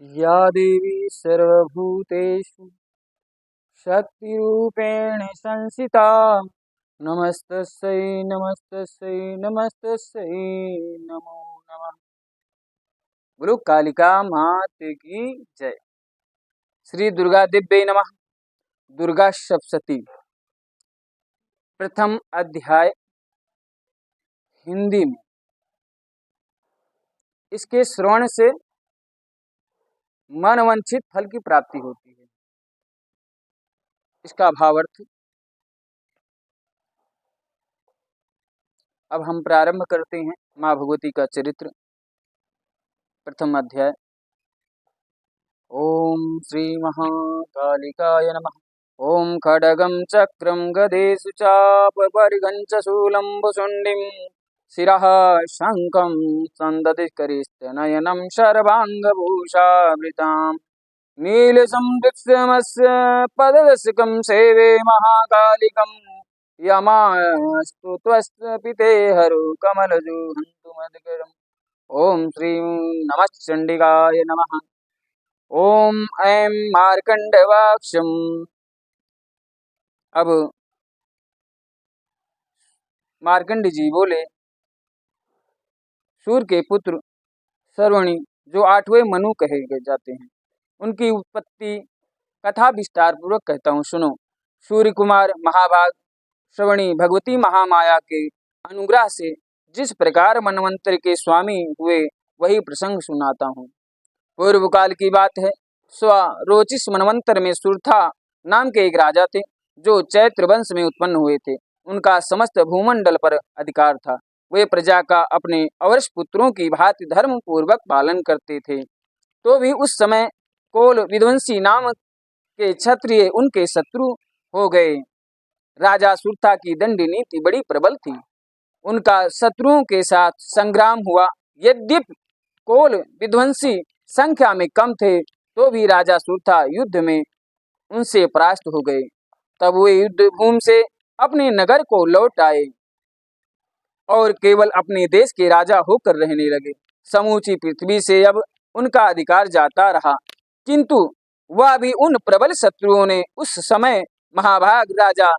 या देवी सर्वभूतेषु शक्तिरूपेण संस्थिता नमस्तस्यै नमस्तस्यै नमस्तस्यै नमो नमः। गुरु कालिका मात की जय। श्री दुर्गा दिव्यै नमः। दुर्गा सप्तशती प्रथम अध्याय हिंदी में। इसके श्रवण से मनवांछित फल की प्राप्ति होती है। इसका भावार्थ अब हम प्रारंभ करते हैं। माँ भगवती का चरित्र, प्रथम अध्याय। ओम श्री महाकालिकाय नमः। ओम खड्गं चक्रं गदेषु चापवर्गं च शूलं भुशुण्डिं शिरः शङ्खं सन्दधिकरिस्तनयनं सर्वाङ्गभूषावृतां नीलसंवृक्षमस्य पददशकं सेवे महाकालिकं यमास्तु त्वस्पितेहरो कमलजो हन्तुमद्गरम्। ओम श्री नमश्चण्डिकाय नमः। ओम ऐं मार्कण्डवाक्षम्। अब मार्कंड जी बोले, सूर्य के पुत्र सर्वणी जो 8वें मनु कहे जाते हैं, उनकी उत्पत्ति कथा विस्तार पूर्वक कहता हूँ, सुनो। सूर्य कुमार महाभाग श्रवणी भगवती महामाया के अनुग्रह से जिस प्रकार मनवंतर के स्वामी हुए वही प्रसंग सुनाता हूँ। पूर्व काल की बात है। स्वरोचिष मनवंतर में सुरथा नाम के एक राजा थे जो चैत्र वंश में उत्पन्न हुए थे। उनका समस्त भूमंडल पर अधिकार था। वे प्रजा का अपने अवर्ष पुत्रों की भांति धर्म पूर्वक पालन करते थे। तो भी उस समय कोल विध्वंसी नाम के क्षत्रिय उनके शत्रु हो गए। राजा सुरथा की दंडी नीति बड़ी प्रबल थी। उनका शत्रुओं के साथ संग्राम हुआ। यद्यपि कोल विध्वंसी संख्या में कम थे तो भी राजा सुरथा युद्ध में उनसे परास्त हो गए। तब वे युद्ध भूमि से अपने नगर को लौट आए और केवल अपने देश के राजा होकर रहने लगे। समूची पृथ्वी से अब उनका अधिकार जाता रहा, किंतु वह भी उन प्रबल शत्रुओं ने उस समय महाभाग राजा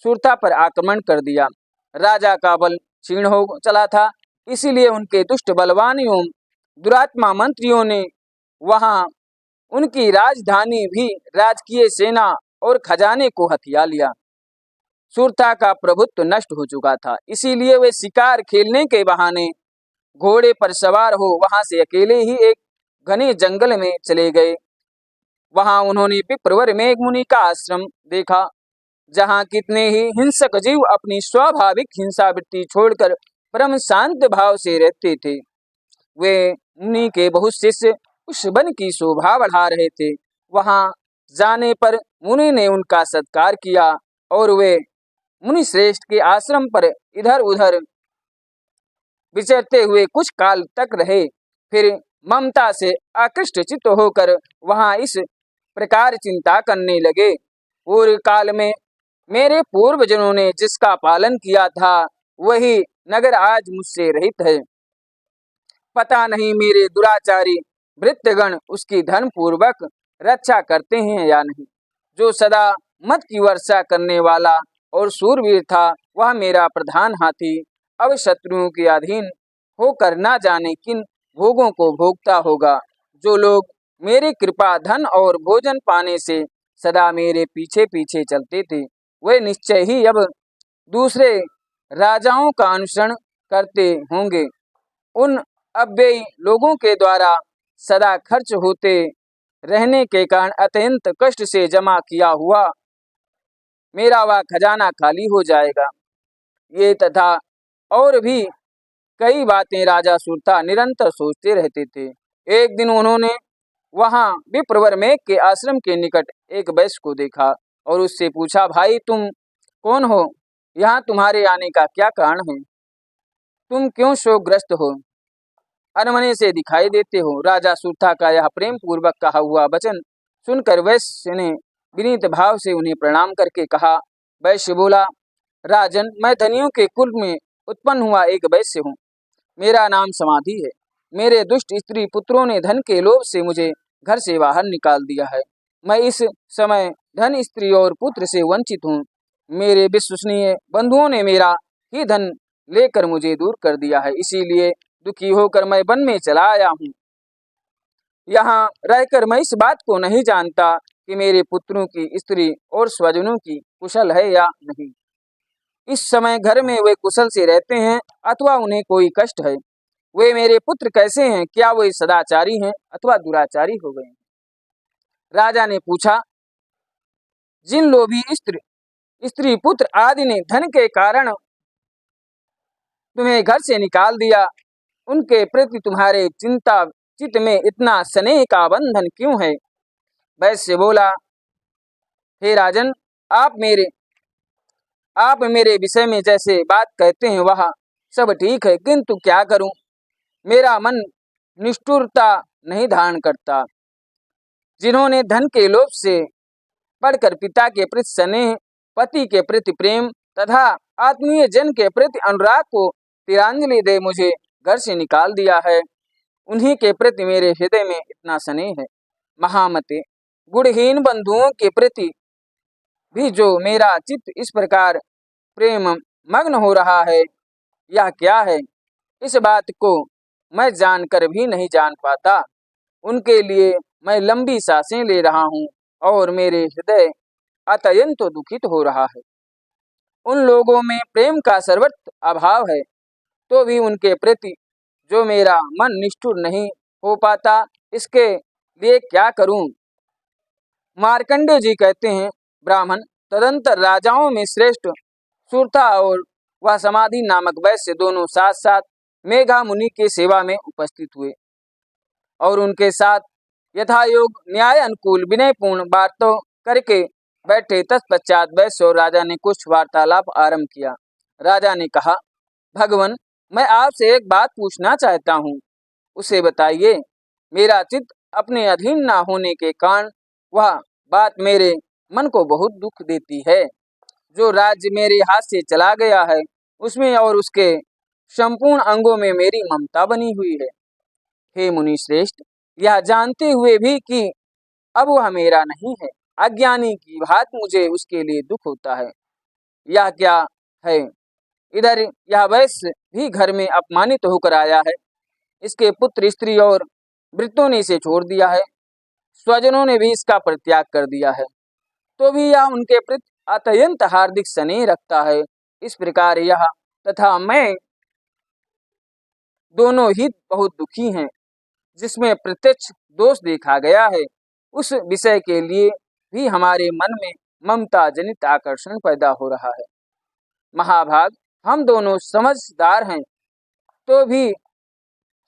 सुरथा पर आक्रमण कर दिया। राजा का बल क्षीण हो चला था, इसीलिए उनके दुष्ट बलवान एवं दुरात्मा मंत्रियों ने वहां उनकी राजधानी भी राजकीय सेना और खजाने को हथिया लिया। सुरथा का प्रभुत्व नष्ट हो चुका था, इसीलिए वे शिकार खेलने के बहाने घोड़े पर सवार हो वहां से अकेले ही एक घने जंगल में चले गए। वहां उन्होंने विप्रवर मेघ मुनि का आश्रम देखा, जहां कितने ही हिंसक जीव अपनी स्वाभाविक हिंसा वृत्ति छोड़कर परम शांत भाव से रहते थे। वे मुनि के बहुत शिष्य उस वन की शोभा बढ़ा रहे थे। वहां जाने पर मुनि ने उनका सत्कार किया और वे मुनि श्रेष्ठ के आश्रम पर इधर उधर विचरते हुए कुछ काल तक रहे। फिर ममता से आकृष्ट चित्त होकर वहां इस प्रकार चिंता करने लगे, पूर्व काल में मेरे पूर्वजनों ने जिसका पालन किया था वही नगर आज मुझसे रहित है। पता नहीं मेरे दुराचारी भृत्यगण उसकी धन पूर्वक रक्षा करते हैं या नहीं। जो सदा मत की वर्षा करने वाला और सूरवीर था वह मेरा प्रधान हाथी अब शत्रुओं के अधीन होकर न जाने किन भोगों को भोगता होगा। जो लोग मेरी कृपा धन और भोजन पाने से सदा मेरे पीछे पीछे चलते थे वे निश्चय ही अब दूसरे राजाओं का अनुसरण करते होंगे। उन अव्ययी लोगों के द्वारा सदा खर्च होते रहने के कारण अत्यंत कष्ट से जमा किया हुआ मेरा वह खजाना खाली हो जाएगा। ये तथा और भी कई बातें राजा सुरथा निरंतर सोचते रहते थे। एक दिन उन्होंने वहां विप्रवर मेघ के आश्रम के निकट एक वैश्य को देखा और उससे पूछा, भाई तुम कौन हो? यहाँ तुम्हारे आने का क्या कारण है? तुम क्यों शोकग्रस्त हो? अनमने से दिखाई देते हो। राजा सुरथा का यह प्रेम पूर्वक कहा हुआ वचन सुनकर वैश्य ने विनीत भाव से उन्हें प्रणाम करके कहा। वैश्य बोला, राजन, मैं धनियों के कुल में उत्पन्न हुआ एक वैश्य हूँ। मेरा नाम समाधि है। मेरे दुष्ट स्त्री पुत्रों ने धन के लोभ से मुझे घर से बाहर निकाल दिया है। मैं इस समय धन, स्त्री और पुत्र से वंचित हूँ। मेरे विश्वसनीय बंधुओं ने मेरा ही धन लेकर मुझे दूर कर दिया है, इसीलिए दुखी होकर मैं वन में चला आया हूँ। यहाँ रहकर मैं इस बात को नहीं जानता कि मेरे पुत्रों की, स्त्री और स्वजनों की कुशल है या नहीं। इस समय घर में वे कुशल से रहते हैं अथवा उन्हें कोई कष्ट है। वे मेरे पुत्र कैसे हैं? क्या वे सदाचारी हैं अथवा दुराचारी हो गए हैं? राजा ने पूछा, जिन लोभी स्त्री पुत्र आदि ने धन के कारण तुम्हें घर से निकाल दिया, उनके प्रति तुम्हारे चित्त में इतना स्नेह का बंधन क्यों है? वैश्य बोला, हे राजन, आप मेरे विषय में जैसे बात कहते हैं वह सब ठीक है, किंतु क्या करूं, मेरा मन निष्ठुरता नहीं धारण करता। जिन्होंने धन के लोभ से पढ़कर पिता के प्रति स्नेह, पति के प्रति प्रेम तथा आत्मीय जन के प्रति अनुराग को तिलांजलि दे मुझे घर से निकाल दिया है, उन्हीं के प्रति मेरे हृदय में इतना स्नेह है। महामते, गुणहीन बंधुओं के प्रति भी जो मेरा चित्त इस प्रकार प्रेम मग्न हो रहा है, यह क्या है? इस बात को मैं जानकर भी नहीं जान पाता। उनके लिए मैं लंबी सांसें ले रहा हूँ और मेरे हृदय अत्यंत दुखित हो रहा है। उन लोगों में प्रेम का सर्वत्र अभाव है, तो भी उनके प्रति जो मेरा मन निष्ठुर नहीं हो पाता, इसके लिए क्या करूं? मार्कंडेय जी कहते हैं, ब्राह्मण तदंतर राजाओं में श्रेष्ठ सुरथा और वह समाधि नामक वैश्य दोनों साथ साथ मेघा मुनि के सेवा में उपस्थित हुए और उनके साथ यथायोग न्याय अनुकूल विनयपूर्ण बातों करके बैठे। तत्पश्चात वैश्य और राजा ने कुछ वार्तालाप आरंभ किया। राजा ने कहा, भगवान, मैं आपसे एक बात पूछना चाहता हूँ, उसे बताइए। मेरा चित्त अपने अधीन न होने के कारण वह बात मेरे मन को बहुत दुख देती है। जो राज्य मेरे हाथ से चला गया है, उसमें और उसके संपूर्ण अंगों में मेरी ममता बनी हुई है। हे मुनि श्रेष्ठ, यह जानते हुए भी कि अब वह मेरा नहीं है, अज्ञानी की बात मुझे उसके लिए दुख होता है। यह क्या है? इधर यह वैश्य भी घर में अपमानित होकर आया है, इसके पुत्र, स्त्री और वृत्तों ने इसे छोड़ दिया है, स्वजनों ने भी इसका परित्याग कर दिया है, तो भी यह उनके प्रति अत्यंत हार्दिक स्नेह रखता है। इस प्रकार यह तथा मैं दोनों ही बहुत दुखी हैं। जिसमें प्रत्यक्ष दोष देखा गया है, उस विषय के लिए भी हमारे मन में ममता जनित आकर्षण पैदा हो रहा है। महाभाग, हम दोनों समझदार हैं, तो भी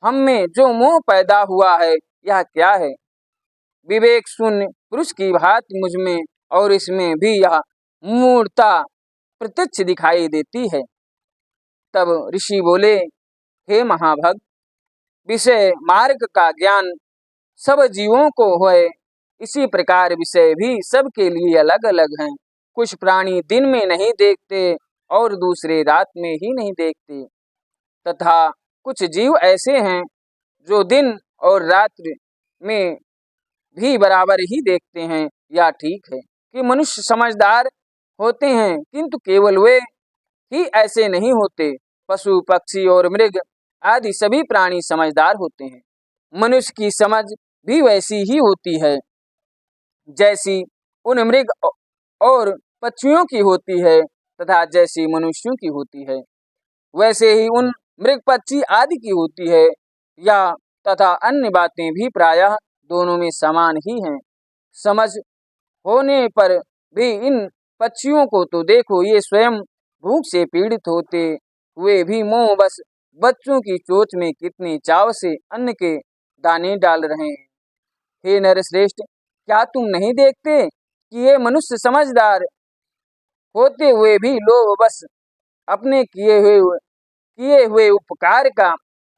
हम में जो मोह पैदा हुआ है, यह क्या है? विवेक शून्य पुरुष की भांति मुझ में और इसमें भी यह मूर्ता प्रत्यक्ष दिखाई देती है। तब ऋषि बोले, हे महाभग, विषय मार्ग का ज्ञान सब जीवों को है, इसी प्रकार विषय भी सबके लिए अलग अलग हैं। कुछ प्राणी दिन में नहीं देखते और दूसरे रात में ही नहीं देखते, तथा कुछ जीव ऐसे हैं जो दिन और रात्रि में भी बराबर ही देखते हैं। या ठीक है कि मनुष्य समझदार होते हैं, किंतु केवल वे ही ऐसे नहीं होते। पशु, पक्षी और मृग आदि सभी प्राणी समझदार होते हैं। मनुष्य की समझ भी वैसी ही होती है जैसी उन मृग और पक्षियों की होती है, तथा जैसी मनुष्यों की होती है, वैसे ही उन मृग, पक्षी आदि की होती है। या तथा अन्य बातें भी प्रायः दोनों में समान ही हैं। समझ होने पर भी इन पक्षियों को तो देखो, ये स्वयं भूख से पीड़ित होते हुए भी मोह बस बच्चों की चोंच में कितने चाव से अन्न के दाने डाल रहे हैं। हे नरश्रेष्ठ, क्या तुम नहीं देखते कि ये मनुष्य समझदार होते हुए भी लोभ बस अपने किए हुए उपकार का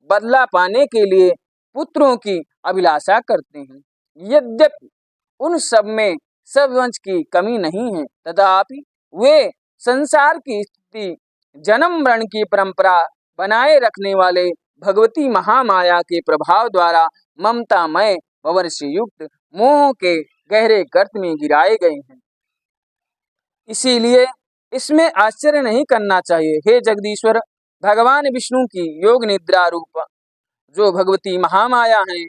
बदला पाने के लिए पुत्रों की अभिलाषा करते हैं। यद्यपि उन सब में सबवंश की कमी नहीं है, तथापि वे संसार की स्थिति, जन्म मरण की परंपरा बनाए रखने वाले भगवती महामाया के प्रभाव द्वारा ममतामय भंवर से युक्त मोह के गहरे गर्त में गिराए गए हैं। इसीलिए इसमें आश्चर्य नहीं करना चाहिए। हे जगदीश्वर, भगवान विष्णु की योग निद्रा रूप जो भगवती महामाया है,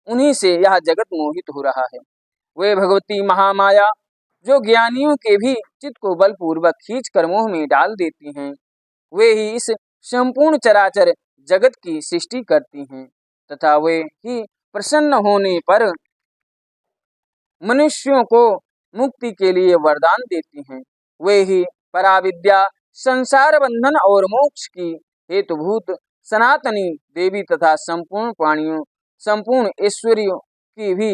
उन्हीं से यह जगत मोहित हो रहा है। वे भगवती महामाया जो ज्ञानियों के भी चित्त को बलपूर्वक खींच कर मोह में डाल देती हैं, वे ही इस संपूर्ण चराचर जगत की सृष्टि करती हैं तथा वे ही प्रसन्न होने पर मनुष्यों को मुक्ति के लिए वरदान देती हैं। वे ही पराविद्या, संसार बंधन और मोक्ष की हेतुभूत सनातनी देवी तथा संपूर्ण प्राणियों, संपूर्ण ऐश्वर्यों की भी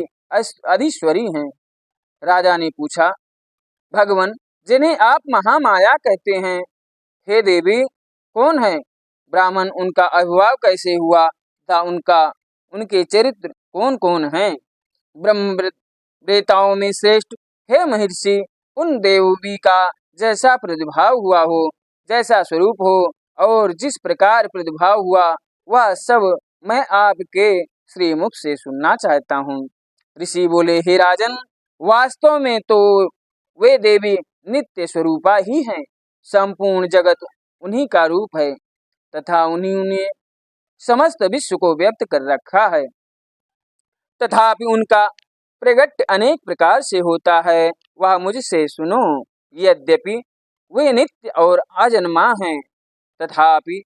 अधीश्वरी हैं। राजा ने पूछा, भगवान, जिन्हें आप महामाया कहते हैं, हे देवी, कौन है? ब्राह्मण, उनका अभिभाव कैसे हुआ तथा उनके चरित्र कौन कौन हैं? ब्रह्म देवताओं में श्रेष्ठ हे महर्षि, उन देवी का जैसा प्रादुर्भाव हुआ हो, जैसा स्वरूप हो और जिस प्रकार प्रादुर्भाव हुआ, वह सब मैं आपके श्रीमुख से सुनना चाहता हूँ। ऋषि बोले, हे राजन, वास्तव में तो वे देवी नित्य स्वरूपा ही हैं। संपूर्ण जगत उन्हीं का रूप है तथा उन्हीं ने समस्त विश्व को व्यक्त कर रखा है। तथापि उनका प्रगट अनेक प्रकार से होता है, वह मुझसे सुनो। यद्यपि वे नित्य और अजन्मा हैं, तथापि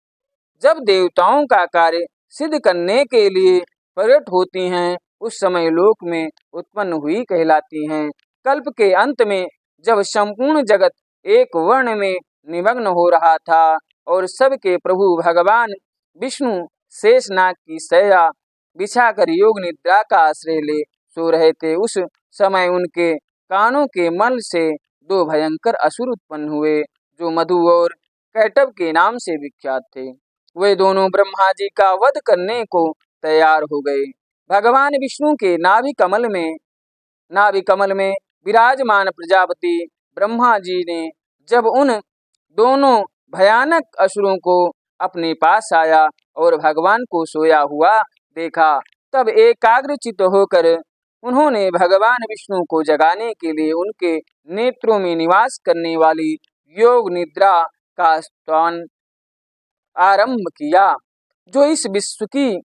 जब देवताओं का कार्य सिद्ध करने के लिए प्रकट होती हैं, उस समय लोक में उत्पन्न हुई कहलाती हैं। कल्प के अंत में जब संपूर्ण जगत एक वर्ण में निमग्न हो रहा था और सबके प्रभु भगवान विष्णु शेषनाग की शैया बिछाकर योग निद्रा का आश्रय ले सो रहे थे, उस समय उनके कानों के मल से दो भयंकर असुर उत्पन्न हुए जो मधु और कैटभ के नाम से विख्यात थे। वे दोनों ब्रह्मा जी का वध करने को तैयार हो गए। भगवान विष्णु के नाभि कमल में विराजमान प्रजापति ब्रह्मा जी ने जब उन दोनों भयानक असुरों को अपने पास आया और भगवान को सोया हुआ देखा, तब एकाग्रचित्त होकर उन्होंने भगवान विष्णु को जगाने के लिए उनके नेत्रों में निवास करने वाली योग निद्रा का स्तवन आरंभ किया, जो इस विश्व की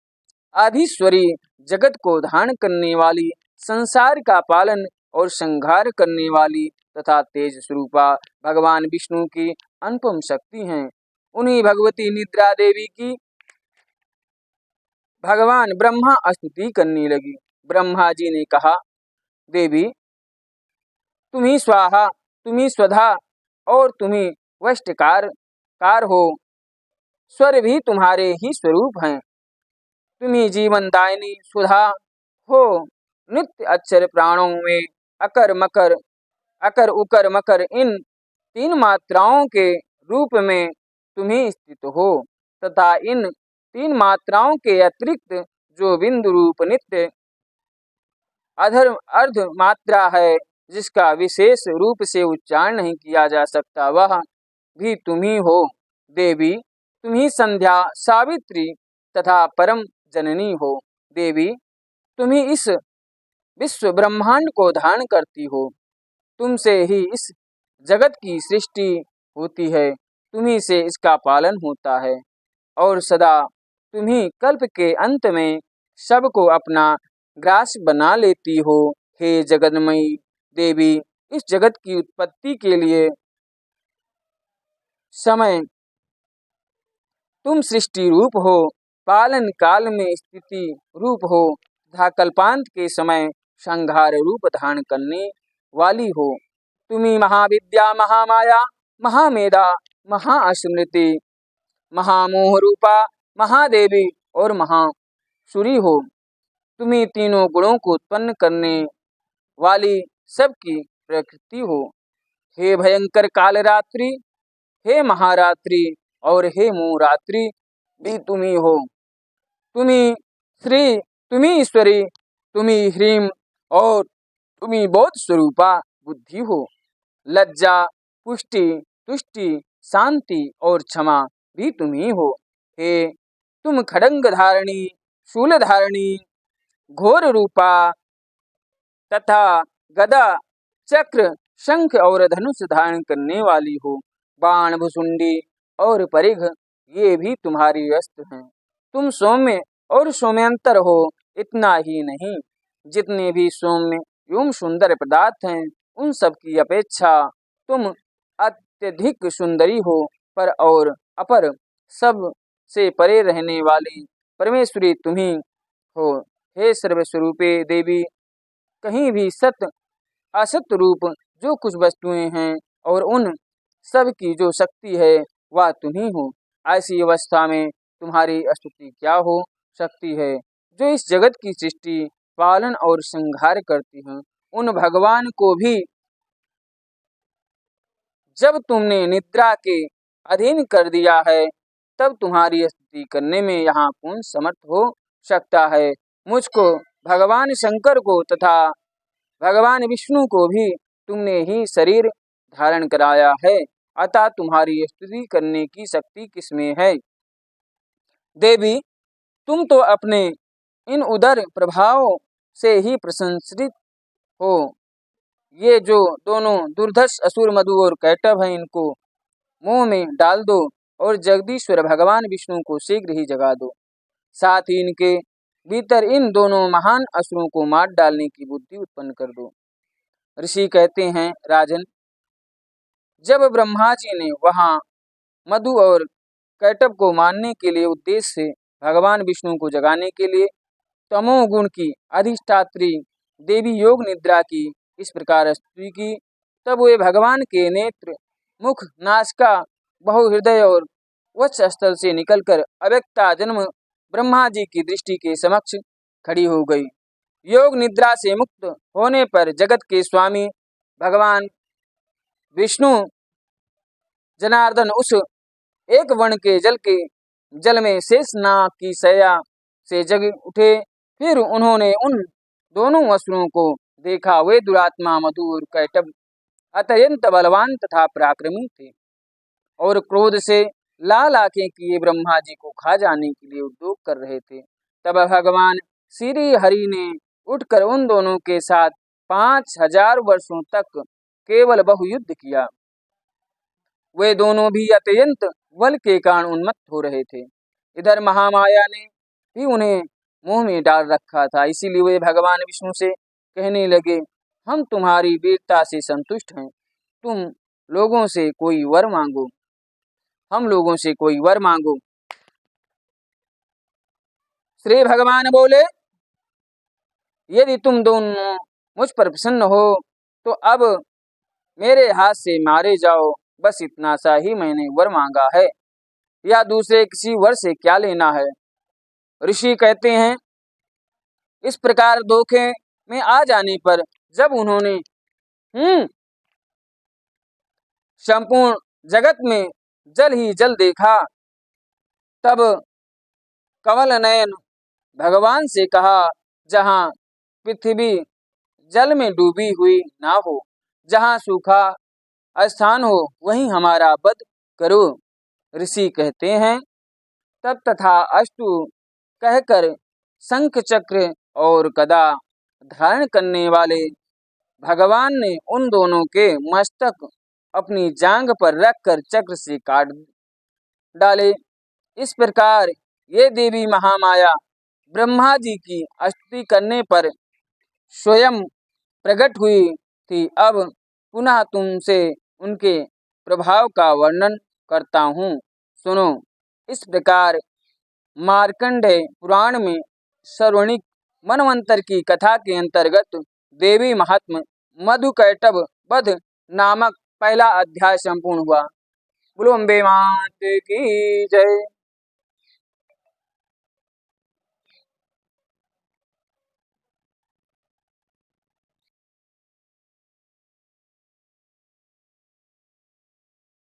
आधीश्वरी, जगत को धारण करने वाली, संसार का पालन और संहार करने वाली तथा तेज स्वरूपा भगवान विष्णु की अनुपम शक्ति हैं। उन्हीं भगवती निद्रा देवी की भगवान ब्रह्मा स्तुति करने लगी। ब्रह्मा जी ने कहा, देवी, तुम्ही स्वाहा, तुम्ही स्वधा और तुम्ही वष्टकार हो। स्वर भी तुम्हारे ही स्वरूप हैं। तुम्ही जीवनदायिनी सुधा हो। नित्य अक्षर प्राणों में अकर मकर, अकर उकर मकर, इन तीन मात्राओं के रूप में तुम्ही स्थित हो तथा इन तीन मात्राओं के अतिरिक्त जो बिंदु रूप नित्य अर्ध मात्रा है, जिसका विशेष रूप से उच्चारण नहीं किया जा सकता, वह भी तुम्ही हो। देवी, तुम्ही संध्या, सावित्री तथा परम जननी हो। देवी, तुम्ही इस विश्व ब्रह्मांड को धारण करती हो। तुमसे ही इस जगत की सृष्टि होती है, तुम्ही से इसका पालन होता है और सदा तुम्ही कल्प के अंत में सबको अपना ग्रास बना लेती हो। हे जगन्मयी देवी, इस जगत की उत्पत्ति के लिए समय तुम सृष्टि रूप हो, पालन काल में स्थिति रूप हो तथा कल्पांत के समय संहार रूप धारण करने वाली हो। तुम्ही महाविद्या, महामाया, महामेधा, महास्मृति, महामोह रूपा, महादेवी और महासुरी हो। तुम्ही तीनों गुणों को उत्पन्न करने वाली सबकी प्रकृति हो। हे भयंकर कालरात्रि, हे महारात्रि और हे मोहरात्रि भी तुम्ही हो। तुम्ही श्री, तुम्ही ईश्वरी, तुम्ही ह्रीम और तुम्ही बोध स्वरूपा बुद्धि हो। लज्जा, पुष्टि, तुष्टि, शांति और क्षमा भी तुम्ही हो। हे तुम खड्ग धारणी, शूल धारणी, घोर रूपा, तथा गदा, चक्र, शंख और धनुष धारण करने वाली हो। बाण, भुसुंडी और परिघ ये भी तुम्हारी अस्त्र हैं। तुम सौम्य और सौम्यंतर हो। इतना ही नहीं, जितने भी सौम्य एवं सुंदर पदार्थ हैं उन सब की अपेक्षा तुम अत्यधिक सुंदरी हो। पर और अपर सब से परे रहने वाली परमेश्वरी तुम्ही हो। हे सर्वस्वरूपे देवी, कहीं भी सत असत रूप जो कुछ वस्तुएं हैं और उन सब की जो शक्ति है वह तुम्ही हो। ऐसी अवस्था में तुम्हारी स्तुति क्या हो सकती है, जो इस जगत की सृष्टि, पालन और संहार करती हैं। उन भगवान को भी जब तुमने निद्रा के अधीन कर दिया है, तब तुम्हारी स्तुति करने में यहाँ कौन समर्थ हो सकता है। मुझको, भगवान शंकर को तथा भगवान विष्णु को भी तुमने ही शरीर धारण कराया है, अतः तुम्हारी स्तुति करने की शक्ति किसमें है। देवी, तुम तो अपने इन उदर प्रभावों से ही प्रशंसित हो। ये जो दोनों दुर्धर्ष असुर मधु और कैटभ हैं, इनको मुंह में डाल दो और जगदीश्वर भगवान विष्णु को शीघ्र ही जगा दो। साथ ही इनके भीतर इन दोनों महान असुरों को मार डालने की बुद्धि उत्पन्न कर दो। ऋषि कहते हैं, राजन, जब ब्रह्मा जी ने वहां मधु और कैटभ को मारने के लिए उद्देश्य से भगवान विष्णु को जगाने के लिए तमोगुण की अधिष्ठात्री देवी योग निद्रा की इस प्रकार स्तुति की, तब वे भगवान के नेत्र, मुख, नासिका, बहुहृदय और वक्ष स्थल से निकलकर अव्यक्ता जन्म ब्रह्मा जी की दृष्टि के समक्ष खड़ी हो गई। योग निद्रा से मुक्त होने पर जगत के स्वामी भगवान विष्णु जनार्दन उस एक वर्ण के जल में शेषनाग की शैया से जग उठे। फिर उन्होंने उन दोनों असुरों को देखा। वे दुरात्मा मधु और कैटभ अत्यंत बलवान तथा पराक्रमी थे और क्रोध से लाल आंखें किए ब्रह्मा जी को खा जाने के लिए उद्योग कर रहे थे। तब भगवान श्री हरि ने उठकर उन दोनों के साथ 5000 वर्षों तक केवल बहुयुद्ध किया। वे दोनों भी अत्यंत बल के कारण उन्मत्त हो रहे थे। इधर महामाया ने भी उन्हें मुंह में डाल रखा था। इसीलिए वे भगवान विष्णु से कहने लगे, हम तुम्हारी वीरता से संतुष्ट हैं, तुम लोगों से कोई वर मांगो, हम लोगों से कोई वर मांगो। श्री भगवान बोले, यदि तुम दोनों मुझ पर प्रसन्न हो तो अब मेरे हाथ से मारे जाओ, बस इतना सा ही मैंने वर मांगा है, या दूसरे किसी वर से क्या लेना है। ऋषि कहते हैं, इस प्रकार धोखे में आ जाने पर जब उन्होंने संपूर्ण जगत में जल ही जल देखा, तब कमल नयन भगवान से कहा, जहाँ पृथ्वी जल में डूबी हुई ना हो, जहाँ सूखा स्थान हो, वहीं हमारा वध करो। ऋषि कहते हैं, तब तथा अस्तु कहकर शंख, चक्र और गदा धारण करने वाले भगवान ने उन दोनों के मस्तक अपनी जांघ पर रखकर चक्र से काट डाले। इस प्रकार ये देवी महामाया ब्रह्मा जी की स्तुति करने पर स्वयं प्रकट हुई थी। अब पुनः तुमसे उनके प्रभाव का वर्णन करता हूँ, सुनो। इस प्रकार मार्कंडेय पुराण में सर्वणिक मनवंतर की कथा के अंतर्गत देवी महात्म मधु कैटभ वध नामक पहला अध्याय संपूर्ण हुआ। बोलो अम्बे मात की जय।